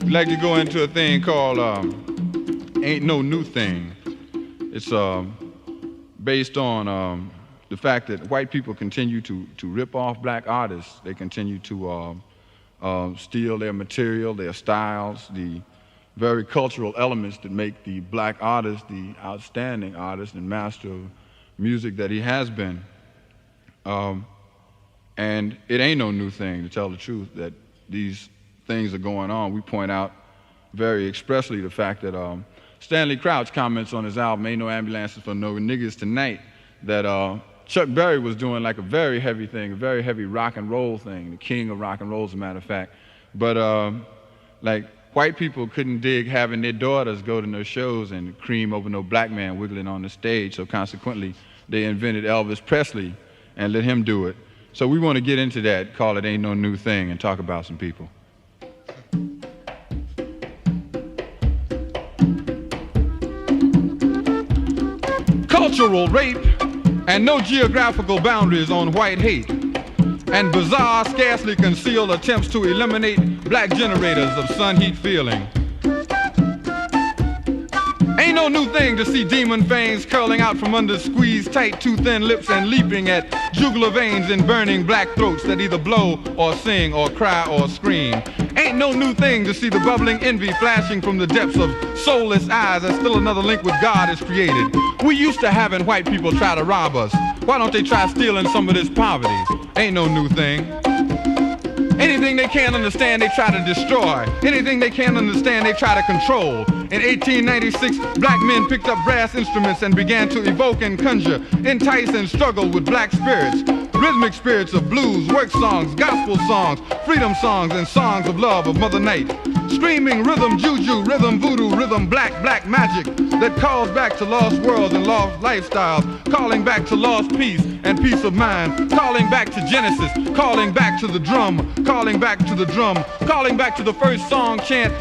We like to go into a thing called Ain't No New Thing. It's based on the fact that white people continue to rip off black artists. They continue to steal their material, their styles, the very cultural elements that make the black artist the outstanding artist and master of music that he has been. And it ain't no new thing, to tell the truth, that these things are going on. We point out very expressly the fact that Stanley Crouch comments on his album, Ain't No Ambulances for No Niggas Tonight, that Chuck Berry was doing like a very heavy thing, a very heavy rock and roll thing, the king of rock and roll, as a matter of fact. But like, white people couldn't dig having their daughters go to no shows and cream over no black man wiggling on the stage, so consequently they invented Elvis Presley and let him do it. So we want to get into that, call it Ain't No New Thing, and talk about some people. Cultural rape and no geographical boundaries on white hate, and bizarre, scarcely concealed attempts to eliminate black generators of sun heat feeling. Ain't no new thing to see demon fangs curling out from under squeezed tight, too thin lips and leaping at jugular veins in burning black throats that either blow or sing or cry or scream. Ain't no new thing to see the bubbling envy flashing from the depths of soulless eyes as still another link with God is created. We used to having white people try to rob us. Why don't they try stealing some of this poverty? Ain't no new thing. Anything they can't understand, they try to destroy. Anything they can't understand, they try to control. In 1896, black men picked up brass instruments and began to evoke and conjure, entice and struggle with black spirits. Rhythmic spirits of blues, work songs, gospel songs, freedom songs, and songs of love of Mother Night. Screaming rhythm juju, rhythm voodoo, rhythm black magic that calls back to lost worlds and lost lifestyles, calling back to lost peace and peace of mind, calling back to Genesis, calling back to the drum, calling back to the drum, calling back to the first song chant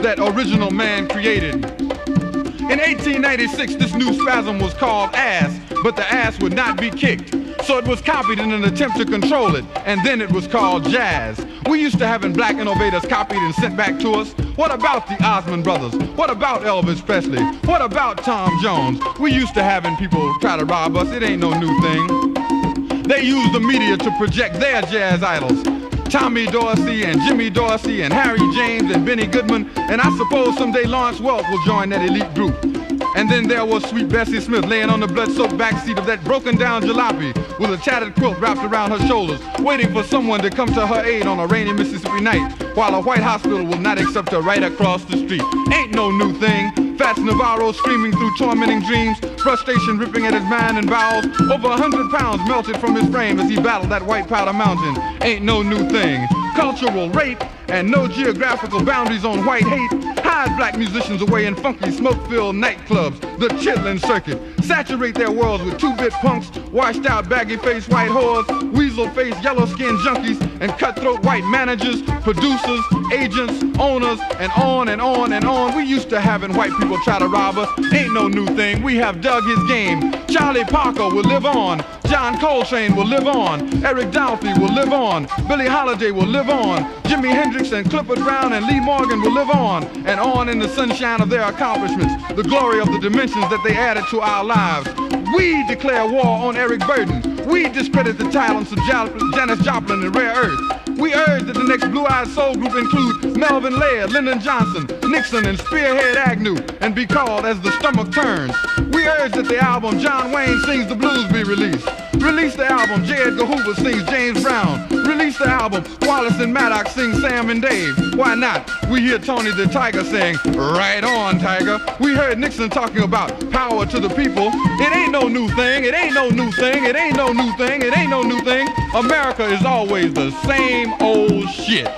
that original man created. In 1896, this new spasm was called ass, but the ass would not be kicked. So it was copied in an attempt to control it, and then it was called jazz. We used to having black innovators copied and sent back to us. What about the Osmond brothers? What about Elvis Presley? What about Tom Jones? We used to having people try to rob us. It ain't no new thing. They used the media to project their jazz idols. Tommy Dorsey and Jimmy Dorsey and Harry James and Benny Goodman, and I suppose someday Lawrence Welk will join that elite group. And then there was sweet Bessie Smith laying on the blood-soaked backseat of that broken-down jalopy with a tattered quilt wrapped around her shoulders, waiting for someone to come to her aid on a rainy Mississippi night, while a white hospital will not accept her right across the street. Ain't no new thing. Fats Navarro screaming through tormenting dreams, frustration ripping at his mind and bowels. Over 100 pounds melted from his frame as he battled that white powder mountain. Ain't no new thing. Cultural rape and no geographical boundaries on white hate hide black musicians away in funky smoke-filled nightclubs, the chitlin' circuit. Saturate their worlds with two-bit punks, washed-out baggy-faced white whores, weasel-faced yellow-skinned junkies, and cutthroat white managers, producers, agents, owners, and on and on and on. We used to having white people try to rob us. Ain't no new thing. We have dug his game. Charlie Parker will live on. John Coltrane will live on. Eric Dolphy will live on. Billie Holiday will live on. Jimi Hendrix and Clifford Brown and Lee Morgan will live on in the sunshine of their accomplishments, the glory of the dimensions that they added to our lives. We declare war on Eric Burden. We discredit the talents of Janis Joplin and Rare Earth. We urge that the next blue-eyed soul group include Melvin Laird, Lyndon Johnson, Nixon, and Spearhead Agnew, and be called As the Stomach Turns. We urge that the album John Wayne Sings the Blues be released. Release the album J. Edgar Hoover sings James Brown. Release the album Wallace and Maddox sing Sam and Dave. Why not? We hear Tony the Tiger saying, right on, Tiger. We heard Nixon talking about power to the people. It ain't no new thing. It ain't no new thing. It ain't no new thing. It ain't no new thing. America is always the same old shit.